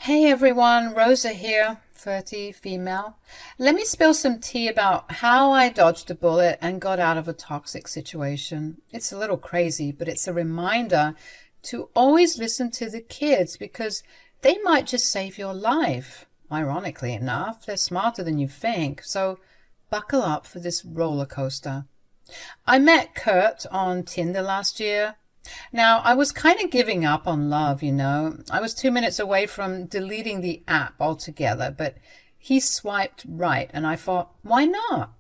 Hey everyone, Rosa here, 30, female. Let me spill some tea about how I dodged a bullet and got out of a toxic situation. It's a little crazy, but it's a reminder to always listen to the kids because they might just save your life. Ironically enough, they're smarter than you think, so buckle up for this roller coaster. I met Kurt on Tinder last year. Now, I was kind of giving up on love, you know. I was 2 minutes away from deleting the app altogether, but he swiped right, and I thought, why not?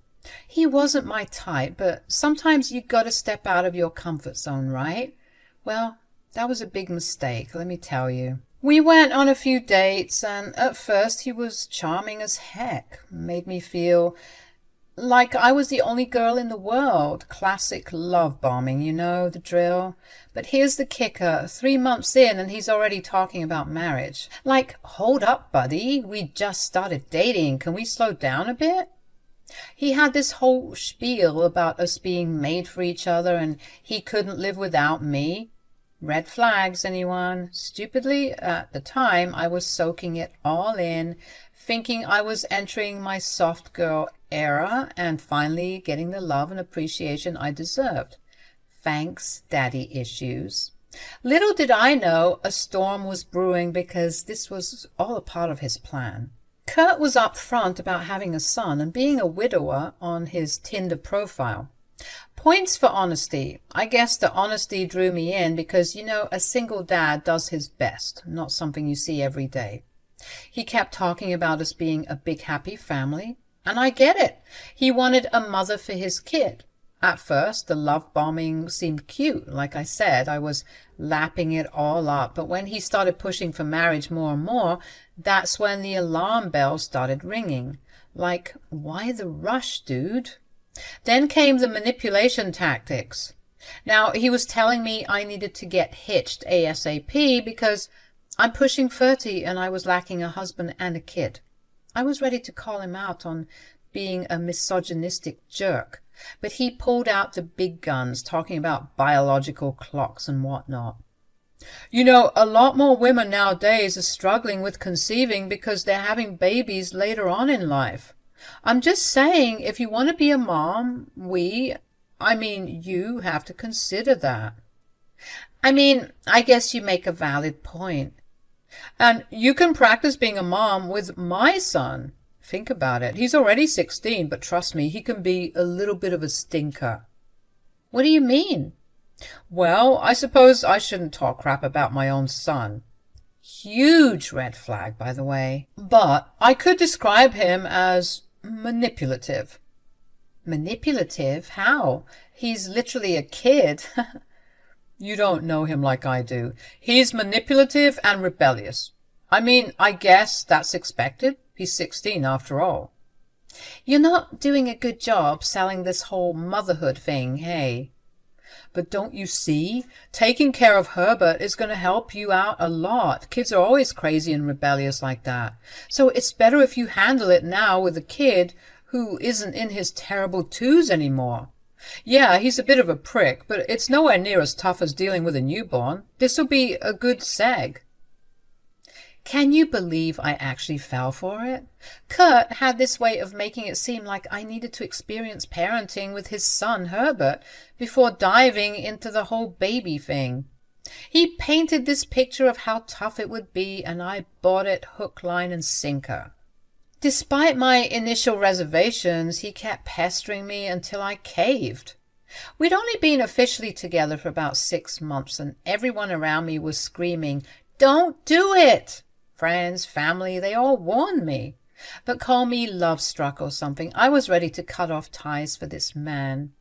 He wasn't my type, but sometimes you gotta step out of your comfort zone, right? Well, that was a big mistake, let me tell you. We went on a few dates, and at first he was charming as heck. Made me feel like I was the only girl in the world. Classic love bombing, you know, the drill. But here's the kicker. 3 months in and he's already talking about marriage. Like, hold up, buddy. We just started dating. Can we slow down a bit? He had this whole spiel about us being made for each other and he couldn't live without me. Red flags, anyone? Stupidly, at the time, I was soaking it all in, thinking I was entering my soft girl era and finally getting the love and appreciation I deserved. Thanks, daddy issues. Little did I know a storm was brewing because this was all a part of his plan. Kurt was upfront about having a son and being a widower on his Tinder profile. Points for honesty. I guess the honesty drew me in because, you know, a single dad does his best, not something you see every day. He kept talking about us being a big happy family, and I get it. He wanted a mother for his kid. At first, the love bombing seemed cute. Like I said, I was lapping it all up, but when he started pushing for marriage more and more, that's when the alarm bells started ringing. Like, why the rush, dude? Then came the manipulation tactics. Now, he was telling me I needed to get hitched ASAP because I'm pushing 30 and I was lacking a husband and a kid. I was ready to call him out on being a misogynistic jerk, but he pulled out the big guns, talking about biological clocks and whatnot. You know, a lot more women nowadays are struggling with conceiving because they're having babies later on in life. I'm just saying, if you want to be a mom, you have to consider that. I guess you make a valid point. And you can practice being a mom with my son. Think about it. He's already 16, but trust me, he can be a little bit of a stinker. What do you mean? Well, I suppose I shouldn't talk crap about my own son. Huge red flag, by the way. But I could describe him as manipulative. Manipulative? How? He's literally a kid. You don't know him like I do. He's manipulative and rebellious. I guess that's expected. He's 16 after all. You're not doing a good job selling this whole motherhood thing, hey? But don't you see? Taking care of Herbert is going to help you out a lot. Kids are always crazy and rebellious like that. So it's better if you handle it now with a kid who isn't in his terrible twos anymore. Yeah, he's a bit of a prick, but it's nowhere near as tough as dealing with a newborn. This'll be a good seg. Can you believe I actually fell for it? Kurt had this way of making it seem like I needed to experience parenting with his son Herbert before diving into the whole baby thing. He painted this picture of how tough it would be, and I bought it hook, line, and sinker. Despite my initial reservations, he kept pestering me until I caved. We'd only been officially together for about 6 months, and everyone around me was screaming, "Don't do it!" Friends, family, they all warned me. But call me love-struck or something, I was ready to cut off ties for this man.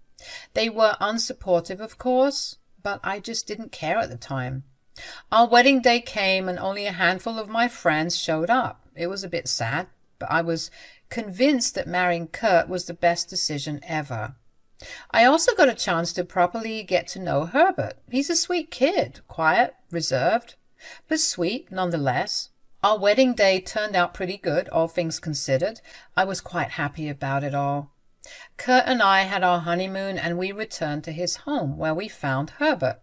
They were unsupportive, of course, but I just didn't care at the time. Our wedding day came and only a handful of my friends showed up. It was a bit sad, but I was convinced that marrying Kurt was the best decision ever. I also got a chance to properly get to know Herbert. He's a sweet kid, quiet, reserved, but sweet nonetheless. Our wedding day turned out pretty good, all things considered. I was quite happy about it all. Kurt and I had our honeymoon and we returned to his home where we found Herbert.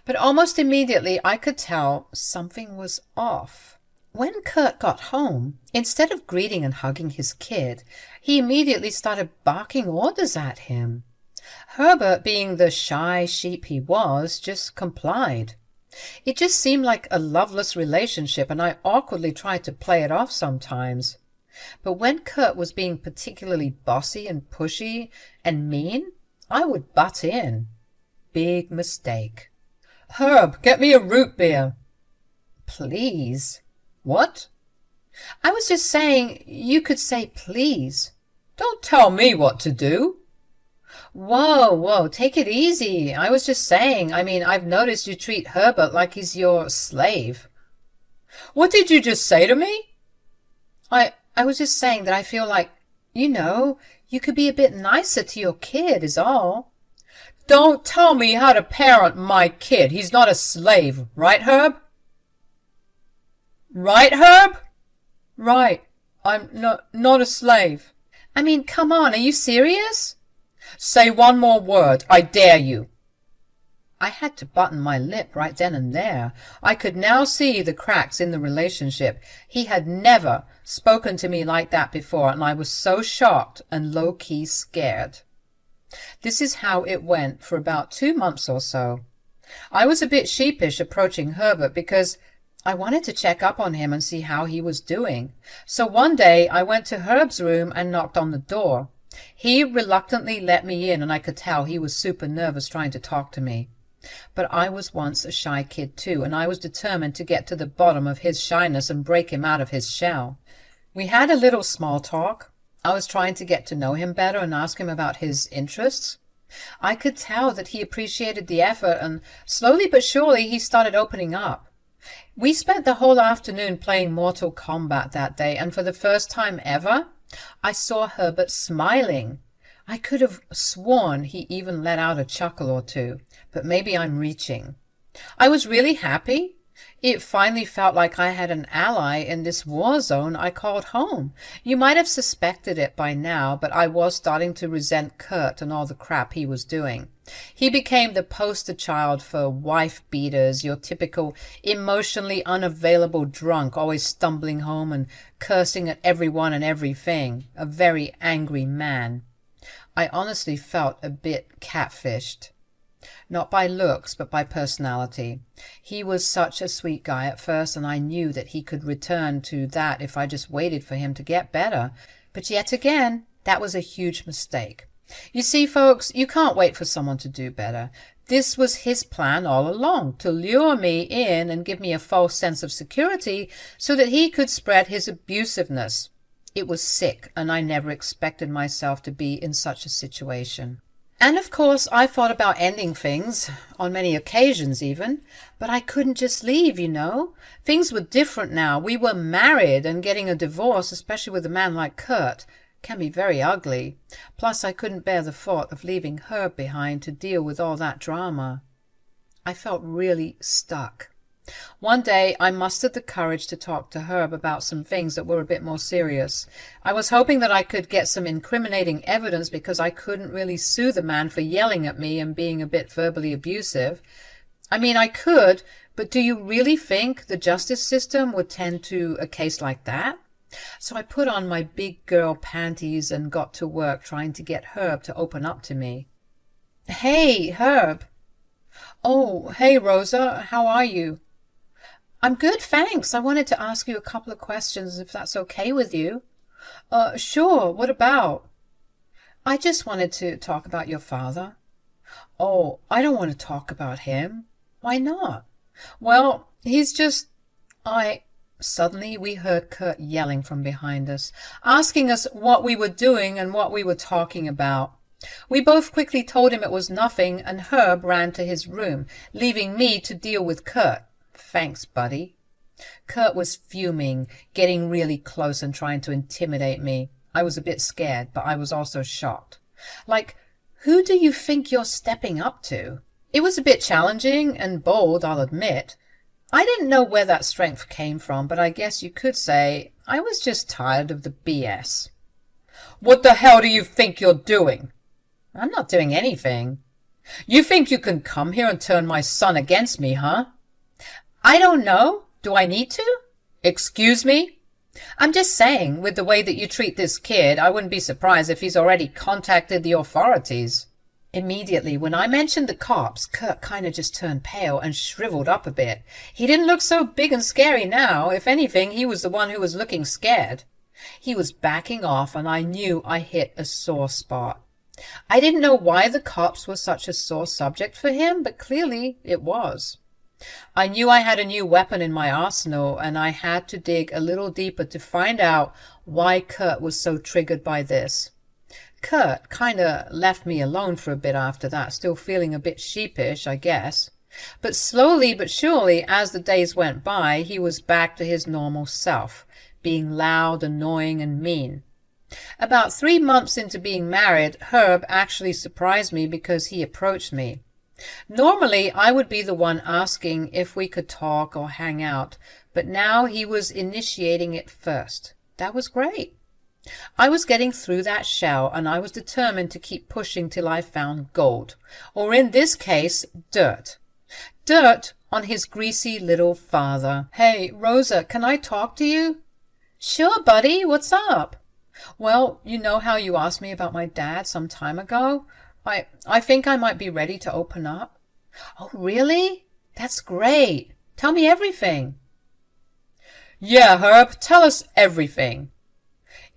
But almost immediately I could tell something was off. When Kurt got home, instead of greeting and hugging his kid, he immediately started barking orders at him. Herbert, being the shy sheep he was, just complied. It just seemed like a loveless relationship, and I awkwardly tried to play it off sometimes. But when Kurt was being particularly bossy and pushy and mean, I would butt in. Big mistake. "Herb, get me a root beer." "Please." "What?" "I was just saying you could say please." "Don't tell me what to do." Whoa, take it easy. I was just saying, I've noticed you treat Herbert like he's your slave." "What did you just say to me?" I was just saying that I feel like, you could be a bit nicer to your kid is all." "Don't tell me how to parent my kid. He's not a slave, right, Herb?" "Right, Herb?" "Right. I'm not a slave." Come on, are you serious? "Say one more word. I dare you." I had to button my lip right then and there. I could now see the cracks in the relationship. He had never spoken to me like that before, and I was so shocked and low-key scared. This is how it went for about 2 months or so. I was a bit sheepish approaching Herbert because I wanted to check up on him and see how he was doing. So one day I went to Herb's room and knocked on the door. He reluctantly let me in, and I could tell he was super nervous trying to talk to me. But I was once a shy kid too, and I was determined to get to the bottom of his shyness and break him out of his shell. We had a little small talk. I was trying to get to know him better and ask him about his interests. I could tell that he appreciated the effort, and slowly but surely he started opening up. We spent the whole afternoon playing Mortal Kombat that day, and for the first time ever, I saw Herbert smiling. I could have sworn he even let out a chuckle or two, but maybe I'm reaching. I was really happy. It finally felt like I had an ally in this war zone I called home. You might have suspected it by now, but I was starting to resent Kurt and all the crap he was doing. He became the poster child for wife beaters, your typical emotionally unavailable drunk, always stumbling home and cursing at everyone and everything. A very angry man. I honestly felt a bit catfished. Not by looks, but by personality. He was such a sweet guy at first, and I knew that he could return to that if I just waited for him to get better. But yet again, that was a huge mistake. You see, folks, you can't wait for someone to do better. This was his plan all along, to lure me in and give me a false sense of security so that he could spread his abusiveness. It was sick, and I never expected myself to be in such a situation. And of course, I thought about ending things, on many occasions even, but I couldn't just leave, Things were different now. We were married, and getting a divorce, especially with a man like Kurt, can be very ugly. Plus, I couldn't bear the thought of leaving Herb behind to deal with all that drama. I felt really stuck. One day I mustered the courage to talk to Herb about some things that were a bit more serious. I was hoping that I could get some incriminating evidence because I couldn't really sue the man for yelling at me and being a bit verbally abusive. I could, but do you really think the justice system would tend to a case like that? So I put on my big girl panties and got to work trying to get Herb to open up to me. "Hey, Herb." "Oh, hey, Rosa. How are you?" "I'm good, thanks. I wanted to ask you a couple of questions, if that's okay with you." Sure. What about?" "I just wanted to talk about your father." "Oh, I don't want to talk about him." "Why not?" "Well, he's just... Suddenly we heard Kurt yelling from behind us, asking us what we were doing and what we were talking about. We both quickly told him it was nothing, and Herb ran to his room, leaving me to deal with Kurt. Thanks, buddy. Kurt was fuming, getting really close and trying to intimidate me. I was a bit scared, but I was also shocked. Like, who do you think you're stepping up to? It was a bit challenging and bold, I'll admit. I didn't know where that strength came from, but I guess you could say I was just tired of the BS. "What the hell do you think you're doing?" "I'm not doing anything." "You think you can come here and turn my son against me, huh?" "I don't know. Do I need to?" Excuse me? I'm just saying, with the way that you treat this kid, I wouldn't be surprised if he's already contacted the authorities. Immediately, when I mentioned the cops, Kurt kind of just turned pale and shriveled up a bit. He didn't look so big and scary now. If anything, he was the one who was looking scared. He was backing off, and I knew I hit a sore spot. I didn't know why the cops were such a sore subject for him, but clearly it was. I knew I had a new weapon in my arsenal, and I had to dig a little deeper to find out why Kurt was so triggered by this. Kurt kinda left me alone for a bit after that, still feeling a bit sheepish, I guess. But slowly but surely, as the days went by, he was back to his normal self, being loud, annoying, and mean. About 3 months into being married, Herb actually surprised me because he approached me. Normally, I would be the one asking if we could talk or hang out, but now he was initiating it first. That was great. I was getting through that shell, and I was determined to keep pushing till I found gold, or in this case, dirt. Dirt on his greasy little father. Hey, Rosa, can I talk to you? Sure, buddy, what's up? Well, you know how you asked me about my dad some time ago? I think I might be ready to open up. Oh, really? That's great. Tell me everything. Yeah, Herb, tell us everything.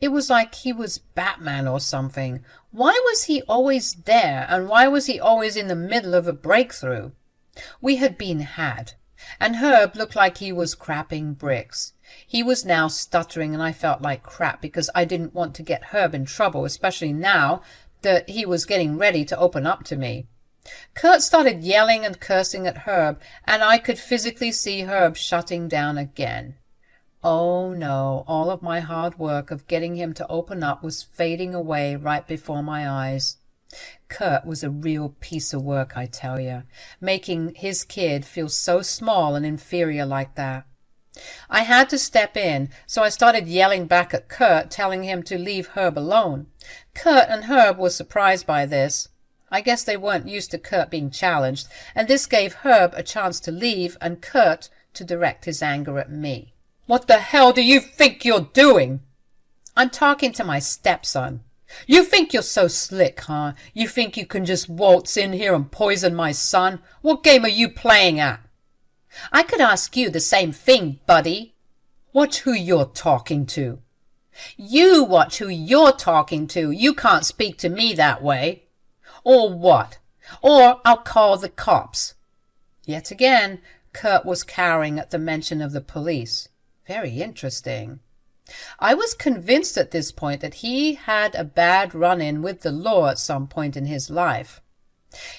It was like he was Batman or something. Why was he always there, and why was he always in the middle of a breakthrough? We had been had, and Herb looked like he was crapping bricks. He was now stuttering, and I felt like crap because I didn't want to get Herb in trouble, especially now that he was getting ready to open up to me. Kurt started yelling and cursing at Herb, and I could physically see Herb shutting down again. Oh no, all of my hard work of getting him to open up was fading away right before my eyes. Kurt was a real piece of work, I tell you, making his kid feel so small and inferior like that. I had to step in, so I started yelling back at Kurt, telling him to leave Herb alone. Kurt and Herb were surprised by this. I guess they weren't used to Kurt being challenged, and this gave Herb a chance to leave and Kurt to direct his anger at me. What the hell do you think you're doing? I'm talking to my stepson. You think you're so slick, huh? You think you can just waltz in here and poison my son? What game are you playing at? I could ask you the same thing, buddy. Watch who you're talking to. You watch who you're talking to. You can't speak to me that way. Or what? Or I'll call the cops. Yet again, Kurt was cowering at the mention of the police. Very interesting. I was convinced at this point that he had a bad run-in with the law at some point in his life.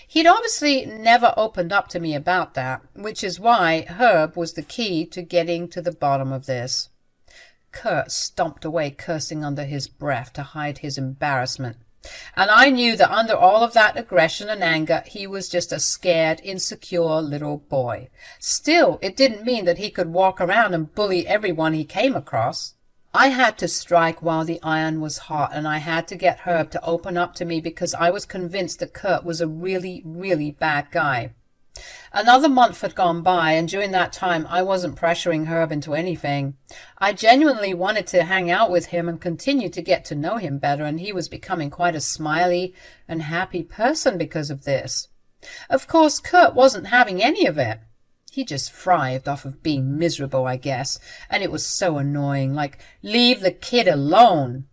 He'd obviously never opened up to me about that, which is why Herb was the key to getting to the bottom of this. Kurt stomped away, cursing under his breath to hide his embarrassment. And I knew that under all of that aggression and anger, he was just a scared, insecure little boy. Still, it didn't mean that he could walk around and bully everyone he came across. I had to strike while the iron was hot, and I had to get Herb to open up to me because I was convinced that Kurt was a really, really bad guy. Another month had gone by, and during that time I wasn't pressuring Herb into anything. I genuinely wanted to hang out with him and continue to get to know him better, and he was becoming quite a smiley and happy person because of this. Of course, Kurt wasn't having any of it. He just thrived off of being miserable, I guess, and it was so annoying, like, leave the kid alone.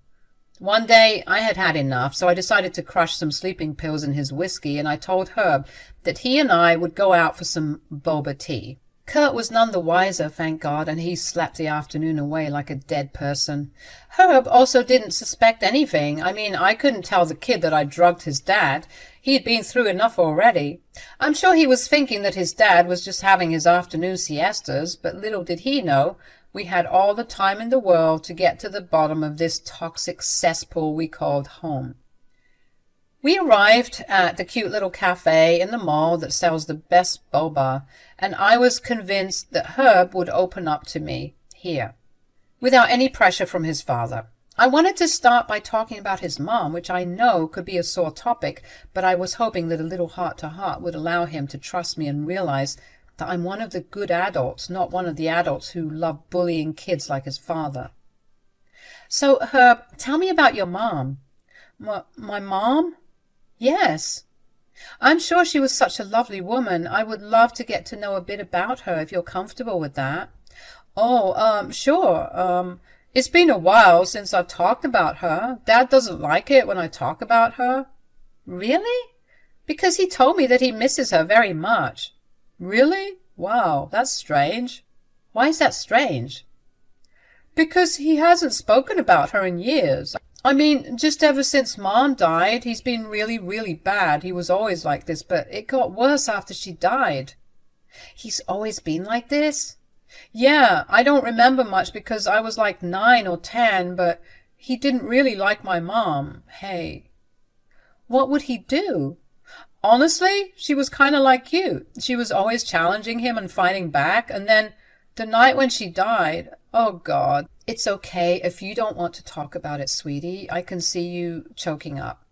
One day I had had enough, so I decided to crush some sleeping pills in his whiskey, and I told Herb that he and I would go out for some boba tea. Kurt was none the wiser, thank God, and he slept the afternoon away like a dead person. Herb also didn't suspect anything. I mean, I couldn't tell the kid that I drugged his dad. He'd been through enough already. I'm sure he was thinking that his dad was just having his afternoon siestas, but little did he know we had all the time in the world to get to the bottom of this toxic cesspool we called home. We arrived at the cute little cafe in the mall that sells the best boba, and I was convinced that Herb would open up to me here, without any pressure from his father. I wanted to start by talking about his mom, which I know could be a sore topic, but I was hoping that a little heart-to-heart would allow him to trust me and realize that I'm one of the good adults, not one of the adults who love bullying kids like his father. So, Herb, tell me about your mom. My mom? Yes. I'm sure she was such a lovely woman. I would love to get to know a bit about her if you're comfortable with that. Oh, sure. It's been a while since I've talked about her. Dad doesn't like it when I talk about her. Really? Because he told me that he misses her very much. Really? Wow, that's strange. Why is that strange? Because he hasn't spoken about her in years. I mean, just ever since Mom died, he's been really, really bad. He was always like this, but it got worse after she died. He's always been like this? Yeah, I don't remember much because I was like 9 or 10, but he didn't really like my mom. Hey. What would he do? Honestly, she was kind of like you. She was always challenging him and fighting back, and then the night when she died, oh God. It's okay if you don't want to talk about it, sweetie. I can see you choking up.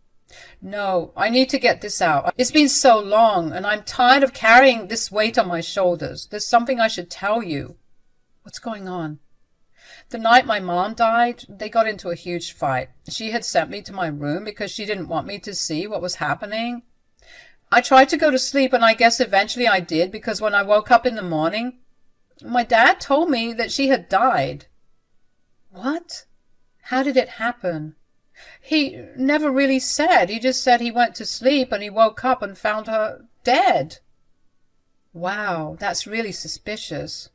No, I need to get this out. It's been so long, and I'm tired of carrying this weight on my shoulders. There's something I should tell you. What's going on? The night my mom died, they got into a huge fight. She had sent me to my room because she didn't want me to see what was happening. I tried to go to sleep, and I guess eventually I did, because when I woke up in the morning, my dad told me that she had died. What? How did it happen? He never really said. He just said he went to sleep and he woke up and found her dead. Wow, that's really suspicious.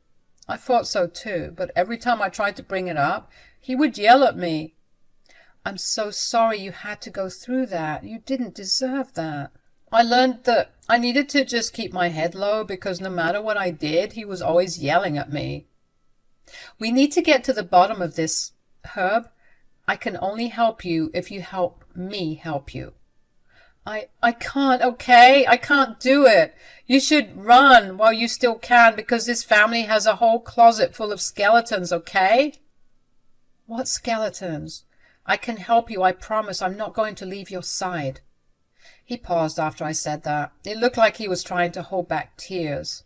I thought so too, but every time I tried to bring it up, he would yell at me. I'm so sorry you had to go through that. You didn't deserve that. I learned that I needed to just keep my head low because no matter what I did, he was always yelling at me. We need to get to the bottom of this, Herb. I can only help you if you help me help you. I can't, okay? I can't do it. You should run while you still can because this family has a whole closet full of skeletons, okay? What skeletons? I can help you, I promise. I'm not going to leave your side. He paused after I said that. It looked like he was trying to hold back tears.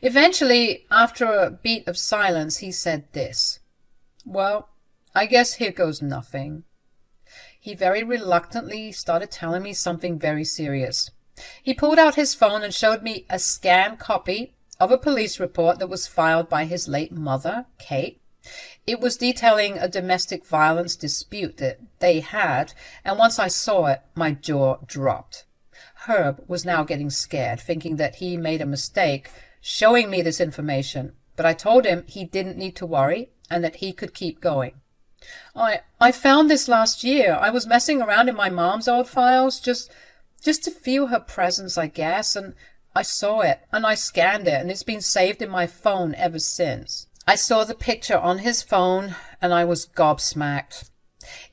Eventually, after a beat of silence, he said this. Well, I guess here goes nothing. He very reluctantly started telling me something very serious. He pulled out his phone and showed me a scanned copy of a police report that was filed by his late mother, Kate. It was detailing a domestic violence dispute that they had, and once I saw it, my jaw dropped. Herb was now getting scared, thinking that he made a mistake showing me this information, but I told him he didn't need to worry and that he could keep going. I found this last year. I was messing around in my mom's old files just to feel her presence, I guess, and I saw it, and I scanned it, and it's been saved in my phone ever since. I saw the picture on his phone, and I was gobsmacked.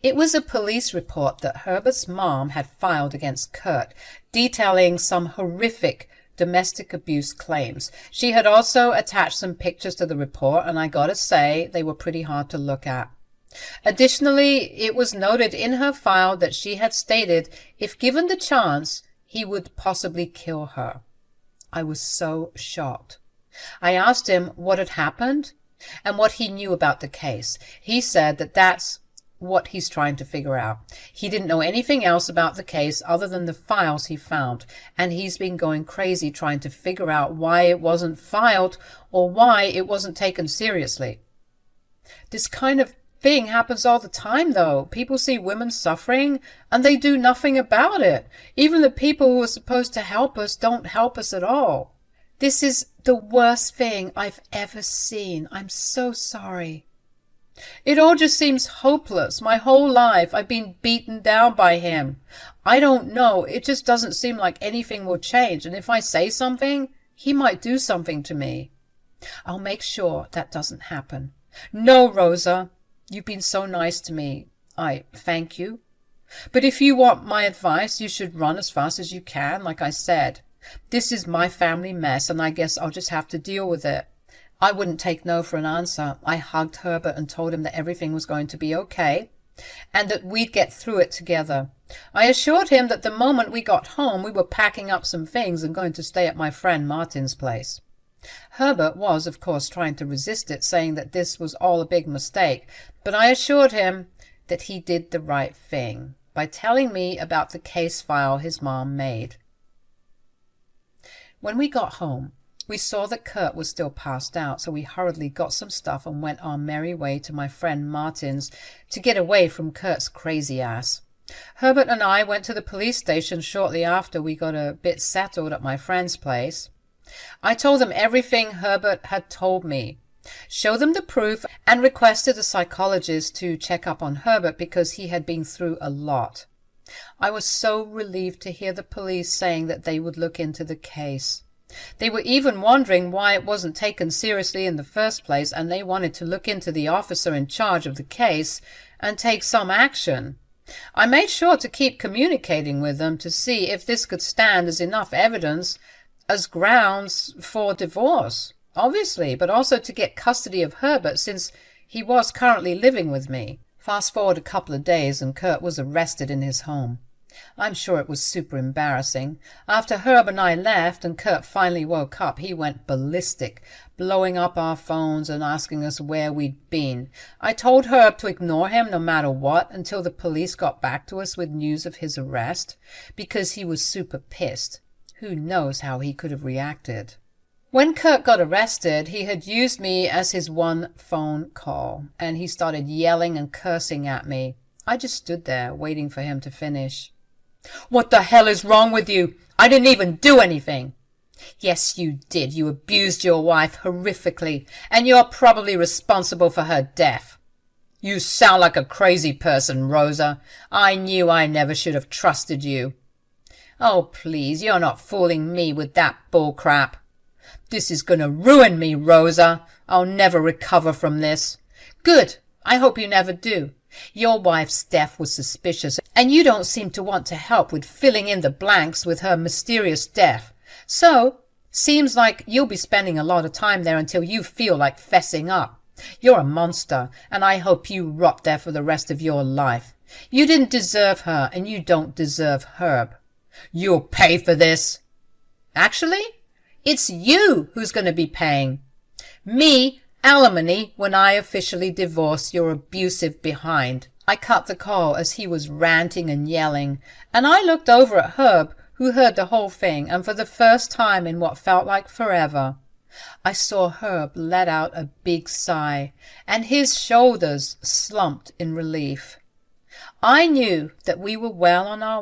It was a police report that Herbert's mom had filed against Kurt, detailing some horrific domestic abuse claims. She had also attached some pictures to the report, and I gotta say, they were pretty hard to look at. Additionally, it was noted in her file that she had stated if given the chance, he would possibly kill her. I was so shocked. I asked him what had happened and what he knew about the case. He said that that's what he's trying to figure out. He didn't know anything else about the case other than the files he found, and he's been going crazy trying to figure out why it wasn't filed or why it wasn't taken seriously. This kind of thing happens all the time, though. People see women suffering and they do nothing about it. Even the people who are supposed to help us don't help us at all. This is the worst thing I've ever seen. I'm so sorry. It all just seems hopeless. My whole life I've been beaten down by him. I don't know. It just doesn't seem like anything will change. And if I say something, he might do something to me. I'll make sure that doesn't happen. No, Rosa. You've been so nice to me. I thank you. But if you want my advice, you should run as fast as you can, like I said. This is my family mess, and I guess I'll just have to deal with it. I wouldn't take no for an answer. I hugged Herbert and told him that everything was going to be okay, and that we'd get through it together. I assured him that the moment we got home, we were packing up some things and going to stay at my friend Martin's place. Herbert was, of course, trying to resist it, saying that this was all a big mistake, but I assured him that he did the right thing by telling me about the case file his mom made. When we got home, we saw that Kurt was still passed out, so we hurriedly got some stuff and went our merry way to my friend Martin's to get away from Kurt's crazy ass. Herbert and I went to the police station shortly after we got a bit settled at my friend's place. I told them everything Herbert had told me, showed them the proof, and requested a psychologist to check up on Herbert because he had been through a lot. I was so relieved to hear the police saying that they would look into the case. They were even wondering why it wasn't taken seriously in the first place, and they wanted to look into the officer in charge of the case and take some action. I made sure to keep communicating with them to see if this could stand as enough evidence as grounds for divorce, obviously, but also to get custody of Herbert since he was currently living with me. Fast forward a couple of days and Kurt was arrested in his home. I'm sure it was super embarrassing. After Herb and I left and Kurt finally woke up, he went ballistic, blowing up our phones and asking us where we'd been. I told Herb to ignore him no matter what until the police got back to us with news of his arrest, because he was super pissed. Who knows how he could have reacted. When Kurt got arrested, he had used me as his one phone call, and he started yelling and cursing at me. I just stood there waiting for him to finish. "What the hell is wrong with you? I didn't even do anything." "Yes, you did. You abused your wife horrifically, and you're probably responsible for her death." "You sound like a crazy person, Rosa. I knew I never should have trusted you." "Oh, please, you're not fooling me with that bull crap." "This is going to ruin me, Rosa. I'll never recover from this." "Good. I hope you never do. Your wife's death was suspicious, and you don't seem to want to help with filling in the blanks with her mysterious death. So, seems like you'll be spending a lot of time there until you feel like fessing up. You're a monster, and I hope you rot there for the rest of your life. You didn't deserve her, and you don't deserve Herb. You'll pay for this." "Actually, it's you who's going to be paying. Me, alimony, when I officially divorce your abusive behind." I cut the call as he was ranting and yelling, and I looked over at Herb, who heard the whole thing, and for the first time in what felt like forever, I saw Herb let out a big sigh, and his shoulders slumped in relief. I knew that we were well on our